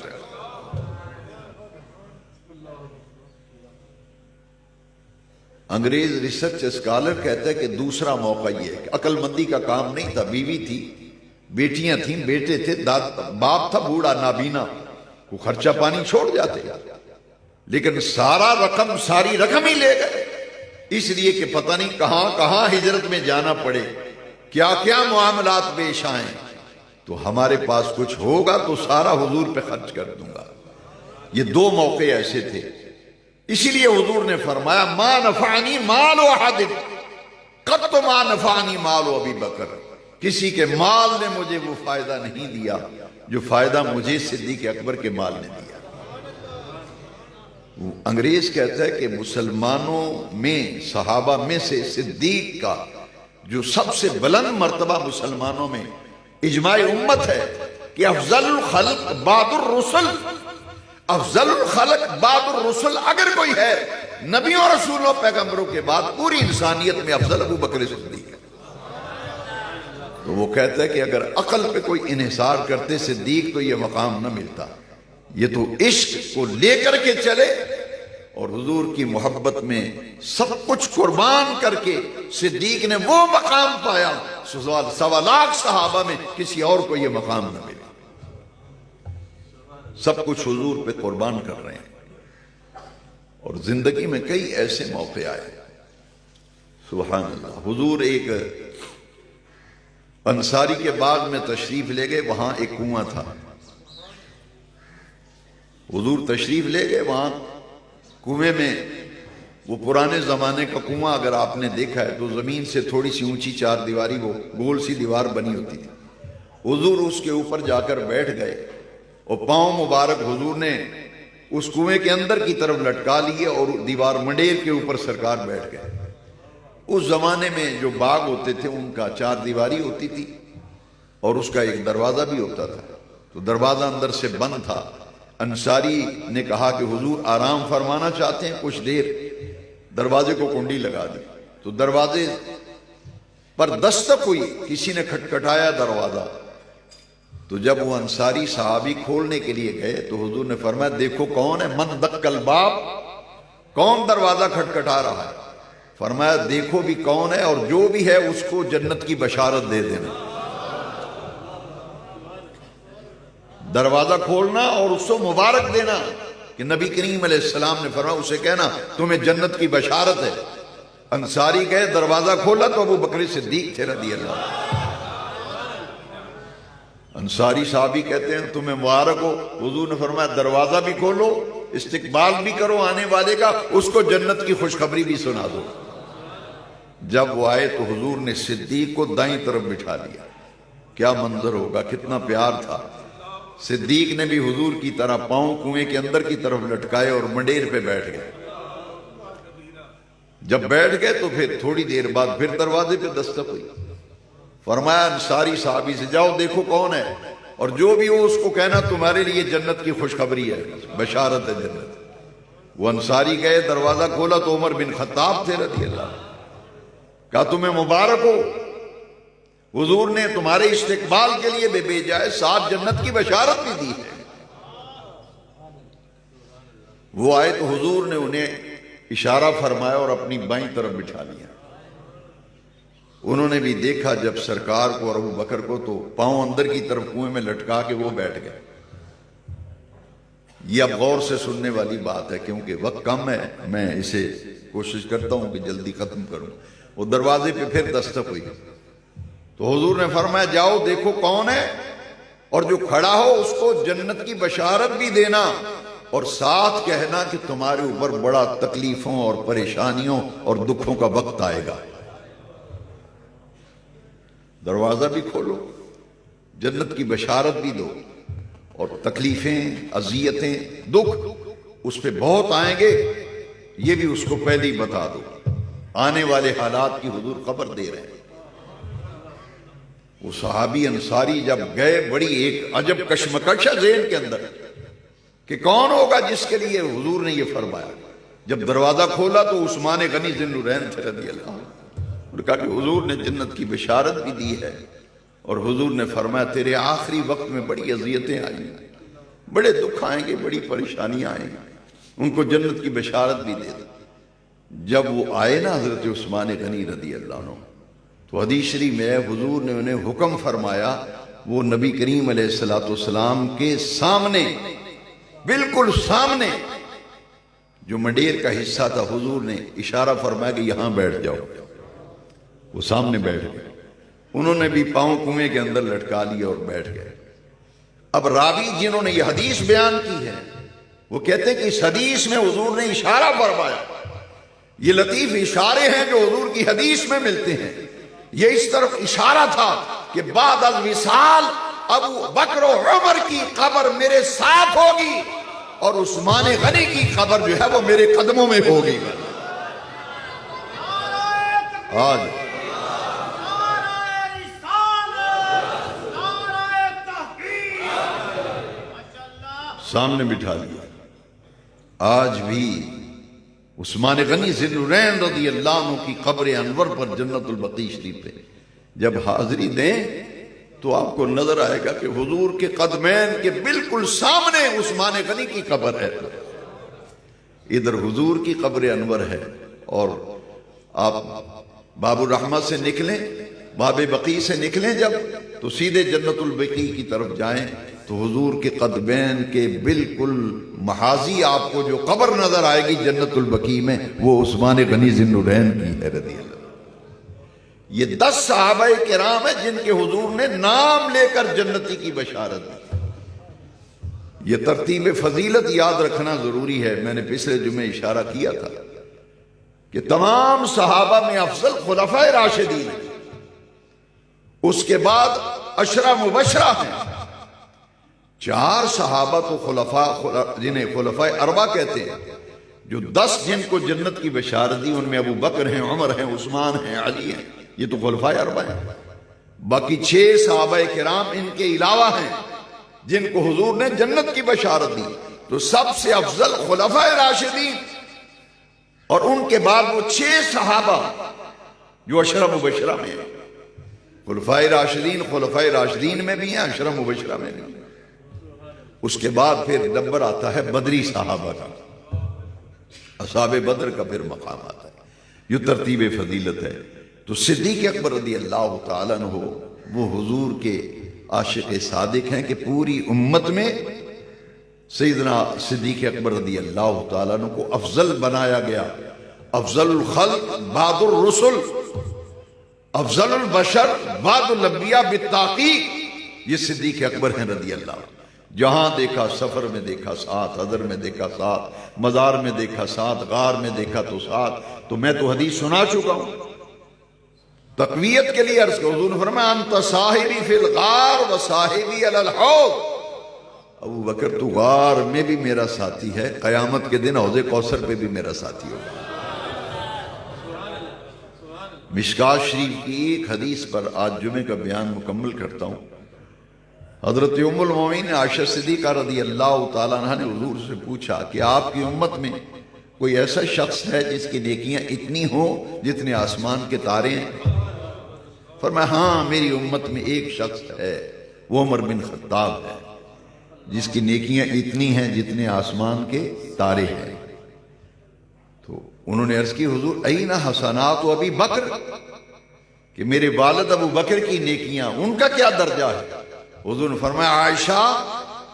A: انگریز ریسرچ اسکالر کہتا ہے کہ دوسرا موقع یہ ہے کہ عقل مندی کا کام نہیں تھا، بیوی تھی، بیٹیاں تھیں، بیٹے تھے، باپ تھا بوڑھا نابینا، وہ خرچہ پانی چھوڑ جاتے، لیکن ساری رقم ہی لے گئے، اس لیے کہ پتہ نہیں کہاں کہاں ہجرت میں جانا پڑے، کیا کیا معاملات پیش آئیں، تو ہمارے پاس کچھ ہوگا تو سارا حضور پہ خرچ کر دوں گا۔ یہ 2 موقع ایسے تھے، اسی لیے حضور نے فرمایا ما نفعنی مال احد قط ما نفعنی مال ابی بکر، کسی کے مال نے مجھے وہ فائدہ نہیں دیا جو فائدہ مجھے صدیق اکبر کے مال نے دیا۔ انگریز کہتا ہے کہ مسلمانوں میں، صحابہ میں سے صدیق کا جو سب سے بلند مرتبہ مسلمانوں میں اجماع امت ہے کہ افضل الخلق بعد الرسل، افضل الخلق بعد الرسل اگر کوئی ہے نبیوں رسولوں پیغمبروں کے بعد پوری انسانیت میں افضل ابو بکر صدیق ہے۔ تو وہ کہتا ہے کہ اگر عقل پہ کوئی انحصار کرتے صدیق تو یہ مقام نہ ملتا، یہ تو عشق کو لے کر کے چلے اور حضور کی محبت میں سب کچھ قربان کر کے صدیق نے وہ مقام پایا، 1.25 لاکھ صحابہ میں کسی اور کو یہ مقام نہ ملا، سب کچھ حضور پہ قربان کر رہے ہیں۔ اور زندگی میں کئی ایسے موقع آئے، سبحان اللہ۔ حضور ایک انصاری کے باغ میں تشریف لے گئے، وہاں ایک کنواں تھا، حضور تشریف لے گئے، وہاں کنویں میں، وہ پرانے زمانے کا کنواں اگر آپ نے دیکھا ہے تو زمین سے تھوڑی سی اونچی 4 دیواری وہ گول سی دیوار بنی ہوتی تھی، حضور اس کے اوپر جا کر بیٹھ گئے اور پاؤں مبارک حضور نے اس کنویں کے اندر کی طرف لٹکا لیے اور دیوار منڈیر کے اوپر سرکار بیٹھ گئے۔ اس زمانے میں جو باغ ہوتے تھے ان کا 4 دیواری ہوتی تھی اور اس کا ایک دروازہ بھی ہوتا تھا، تو دروازہ اندر سے بند تھا۔ انصاری نے کہا کہ حضور آرام فرمانا چاہتے ہیں کچھ دیر، دروازے کو کنڈی لگا دی، تو دروازے پر دستک ہوئی، کسی نے کھٹکھٹایا دروازہ، تو جب وہ انصاری صحابی کھولنے کے لیے گئے تو حضور نے فرمایا دیکھو کون ہے، من دق الباب، کون دروازہ کھٹکھٹا رہا ہے؟ فرمایا دیکھو بھی کون ہے اور جو بھی ہے اس کو جنت کی بشارت دے دینا۔ دروازہ کھولنا اور اس کو مبارک دینا کہ نبی کریم علیہ السلام نے فرمایا اسے کہنا تمہیں جنت کی بشارت ہے۔ انصاری گئے، دروازہ کھولا تو ابو بکر صدیق تھے رضی اللہ عنہ۔ انصاری صحابی کہتے ہیں تمہیں مبارک ہو، حضور نے فرمایا دروازہ بھی کھولو، استقبال بھی کرو آنے والے کا، اس کو جنت کی خوشخبری بھی سنا دو۔ جب وہ آئے تو حضور نے صدیق کو دائیں طرف بٹھا لیا، کیا منظر ہوگا، کتنا پیار تھا۔ صدیق نے بھی حضور کی طرح پاؤں کنویں کے اندر کی طرف لٹکائے اور منڈیر پہ بیٹھ گئے۔ جب بیٹھ گئے تو پھر تھوڑی دیر بعد پھر دروازے پہ دستک ہوئی، فرمایا انصاری صحابی سے جاؤ دیکھو کون ہے اور جو بھی ہو اس کو کہنا تمہارے لیے جنت کی خوشخبری ہے، بشارت ہے جنت۔ وہ انصاری گئے، دروازہ کھولا تو عمر بن خطاب تھے رضی اللہ عنہ۔ کہا تمہیں مبارک ہو، حضور نے تمہارے استقبال کے لیے بھی بھیجا ہے، ساتھ جنت کی بشارت بھی دی ہے۔ وہ آئے تو حضور نے انہیں اشارہ فرمایا اور اپنی بائیں طرف بٹھا لیا۔ انہوں نے بھی دیکھا جب سرکار کو اور ابو بکر کو تو پاؤں اندر کی طرف کنویں میں لٹکا کے وہ بیٹھ گئے۔ یہ اب غور سے سننے والی بات ہے کیونکہ وقت کم ہے، میں اسے کوشش کرتا ہوں کہ جلدی ختم کروں۔ وہ دروازے پہ پھر دستک ہوئی تو حضور نے فرمایا جاؤ دیکھو کون ہے اور جو کھڑا ہو اس کو جنت کی بشارت بھی دینا اور ساتھ کہنا کہ تمہارے اوپر بڑا تکلیفوں اور پریشانیوں اور دکھوں کا وقت آئے گا، دروازہ بھی کھولو، جنت کی بشارت بھی دو، اور تکلیفیں، اذیتیں، دکھ اس پہ بہت آئیں گے، یہ بھی اس کو پہلے ہی بتا دو۔ آنے والے حالات کی حضور خبر دے رہے ہیں۔ وہ صحابی انصاری جب گئے، بڑی ایک عجب کشمکش ہے ذہن کے اندر کہ کون ہوگا جس کے لیے حضور نے یہ فرمایا۔ جب دروازہ کھولا تو عثمان غنی ذی النورین تھے رضی اللہ عنہ۔ انہوں نے کہا کہ حضور نے جنت کی بشارت بھی دی ہے، اور حضور نے فرمایا تیرے آخری وقت میں بڑی اذیتیں آئیں گی، بڑے دکھ آئیں گے، بڑی پریشانیاں آئیں گی، ان کو جنت کی بشارت بھی دے دو۔ جب وہ آئے نا حضرت عثمان غنی رضی اللہ عنہ، تو حدیث شریف میں حضور نے انہیں حکم فرمایا، وہ نبی کریم علیہ السلام کے سامنے، بالکل سامنے جو منڈیر کا حصہ تھا، حضور نے اشارہ فرمایا کہ یہاں بیٹھ جاؤ۔ وہ سامنے بیٹھ گئے، انہوں نے بھی پاؤں کنویں کے اندر لٹکا لیا اور بیٹھ گئے۔ اب راوی جنہوں نے یہ حدیث بیان کی ہے وہ کہتے ہیں کہ اس حدیث میں حضور نے اشارہ فرمایا۔ یہ لطیف اشارے ہیں جو حضور کی حدیث میں ملتے ہیں۔ یہ اس طرف اشارہ تھا کہ بعد از وصال ابو بکر و عمر کی قبر میرے ساتھ ہوگی، اور عثمان غنی کی قبر جو ہے وہ میرے قدموں میں ہوگی۔ آج سامنے بٹھا لیا۔ آج بھی عثمان غنی ذی النورین رضی اللہ عنہ کی قبر انور پر جنت البقیع شریف پہ جب حاضری دیں تو آپ کو نظر آئے گا کہ حضور کے قدمین کے بالکل سامنے عثمان غنی کی قبر ہے، ادھر حضور کی قبر انور ہے، اور آپ باب الرحمہ سے نکلیں، باب بقیع سے نکلیں جب، تو سیدھے جنت البقیع کی طرف جائیں تو حضور کے قدمین کے بالکل محاذی آپ کو جو قبر نظر آئے گی جنت البقیع میں، وہ عثمان غنی ذی النورین کی ہے رضی اللہ۔ یہ 10 صحابہ کرام ہیں جن کے حضور نے نام لے کر جنتی کی بشارت دی۔ یہ ترتیب فضیلت یاد رکھنا ضروری ہے۔ میں نے پچھلے جمعے اشارہ کیا تھا کہ تمام صحابہ میں افضل خلفائے راشدین ہیں، اس کے بعد عشرہ مبشرہ ہیں۔ 4 صحابہ تو خلفاء جنہیں خلفاء اربعہ کہتے ہیں، جو 10 جن کو جنت کی بشارت دی، ان میں ابو بکر ہیں، عمر ہیں، عثمان ہیں، علی ہیں، یہ تو خلفاء اربعہ ہیں۔ باقی 6 صحابہ کرام ان کے علاوہ ہیں جن کو حضور نے جنت کی بشارت دی۔ تو سب سے افضل خلفاء راشدین، اور ان کے بعد وہ 6 صحابہ جو عشرہ مبشرہ میں ہیں۔ خلفاء راشدین میں بھی ہیں، عشرہ مبشرہ میں بھی ہیں۔ اس کے بعد پھر نمبر آتا ہے بدری صحابہ کا، اصحاب بدر کا پھر مقام آتا ہے۔ یہ ترتیب فضیلت ہے۔ تو صدیق اکبر رضی اللہ تعالیٰ عنہ وہ حضور کے عاشق صادق ہیں کہ پوری امت میں سیدنا صدیق اکبر رضی اللہ تعالیٰ عنہ کو افضل بنایا گیا۔ افضل الخلق بعد الرسل، افضل البشر بعد الانبیاء بالتحقیق، یہ صدیق اکبر ہیں رضی اللہ عنہ۔ جہاں دیکھا، سفر میں دیکھا ساتھ، حضر میں دیکھا ساتھ، مزار میں دیکھا ساتھ، غار میں دیکھا تو ساتھ۔ تو میں تو حدیث سنا چکا ہوں، تقویت کے لیے عرض کر، حضور نے فرمایا انت صاحبی فی الغار و صاحبی علی الحوض۔ ابو بکر تو غار میں بھی میرا ساتھی ہے، قیامت کے دن حوض کوثر پہ بھی میرا ساتھی ہوگا۔ مشکات شریف کی ایک حدیث پر آج جمعے کا بیان مکمل کرتا ہوں۔ حضرت ام المومنین عائشہ صدیقہ رضی اللہ تعالیٰ عنہ نے حضور سے پوچھا کہ آپ کی امت میں کوئی ایسا شخص ہے جس کی نیکیاں اتنی ہوں جتنے آسمان کے تارے ہیں؟ فرمایا ہاں، میری امت میں ایک شخص ہے، وہ عمر بن خطاب ہے، جس کی نیکیاں اتنی ہیں جتنے آسمان کے تارے ہیں۔ تو انہوں نے عرض کی حضور این حسنات و ابی بکر، کہ میرے والد ابو بکر کی نیکیاں، ان کا کیا درجہ ہے؟ حضور نے فرمایا عائشہ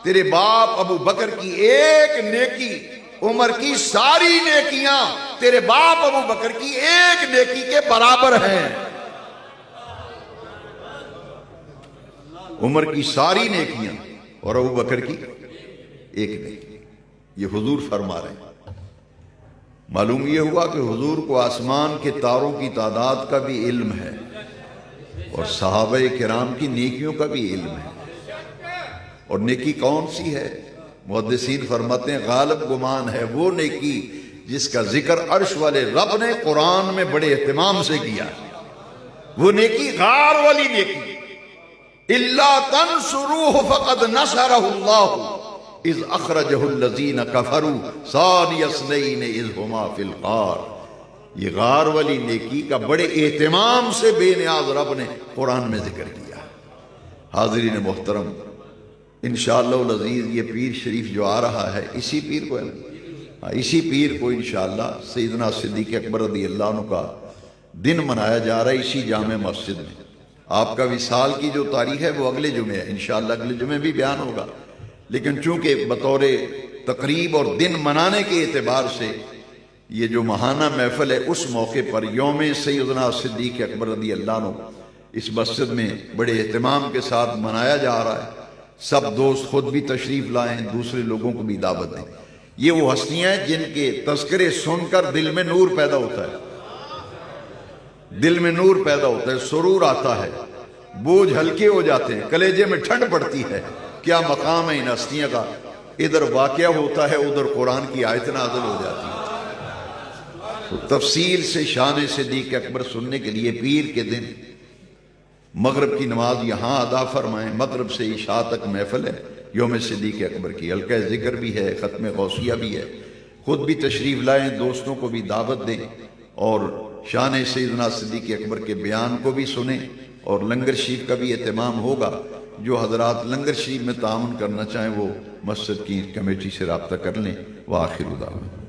A: تیرے باپ ابو بکر کی ایک نیکی عمر کی ساری نیکیاں تیرے باپ ابو بکر کی ایک نیکی کے برابر ہیں۔ عمر کی ساری نیکیاں اور ابو بکر کی ایک نیکی۔ یہ حضور فرما رہے ہیں۔ معلوم یہ ہوا کہ حضور کو آسمان کے تاروں کی تعداد کا بھی علم ہے اور صحابہ کرام کی نیکیوں کا بھی علم ہے۔ اور نیکی کون سی ہے؟ محدثین فرماتے ہیں غالب گمان ہے وہ نیکی جس کا ذکر عرش والے رب نے قرآن میں بڑے اہتمام سے کیا ہے، وہ نیکی غار والی نیکی۔ اِلَّا تَنْصُرُوهُ فَقَدْ نَصَرَهُ اللَّهُ اِذْ أَخْرَجَهُ الَّذِينَ كَفَرُوا ثَانِيَ اثْنَيْنِ إِذْ هُمَا فِي الْغَارِ۔ یہ غار والی نیکی کا بڑے اہتمام سے بے نیاز رب نے قرآن میں ذکر کیا۔ حاضرین محترم، انشاءاللہ العزیز یہ پیر شریف جو آ رہا ہے اسی پیر کو اسی پیر کو انشاءاللہ سیدنا صدیق اکبر رضی اللہ عنہ کا دن منایا جا رہا ہے اسی جامع مسجد میں۔ آپ کا وصال کی جو تاریخ ہے وہ اگلے جمعے ہے، انشاءاللہ اگلے جمعے بھی بیان ہوگا، لیکن چونکہ بطور تقریب اور دن منانے کے اعتبار سے یہ جو ماہانہ محفل ہے اس موقع پر یوم سیدنا صدیق اکبر رضی اللہ عنہ اس مسجد میں بڑے اہتمام کے ساتھ منایا جا رہا ہے۔ سب دوست خود بھی تشریف لائیں، دوسرے لوگوں کو بھی دعوت دیں۔ یہ وہ ہستیاں ہیں جن کے تذکرے سن کر دل میں نور پیدا ہوتا ہے، دل میں نور پیدا ہوتا ہے، سرور آتا ہے، بوجھ ہلکے ہو جاتے ہیں، کلیجے میں ٹھنڈ پڑتی ہے۔ کیا مقام ہے ان ہستیاں کا؟ ادھر واقعہ ہوتا ہے، ادھر قرآن کی آیت نازل ہو جاتی ہے۔ تو تفصیل سے شان صدیق اکبر سننے کے لیے پیر کے دن مغرب کی نماز یہاں ادا فرمائیں، مغرب سے عشاء تک محفل ہے یوم صدیق اکبر کی، حلقہ ذکر بھی ہے، ختم غوثیہ بھی ہے۔ خود بھی تشریف لائیں، دوستوں کو بھی دعوت دیں اور شان سیدنا صدیق اکبر کے بیان کو بھی سنیں، اور لنگر شریف کا بھی اہتمام ہوگا۔ جو حضرات لنگر شریف میں تعاون کرنا چاہیں وہ مسجد کی کمیٹی سے رابطہ کر لیں۔ وآخر دعوانا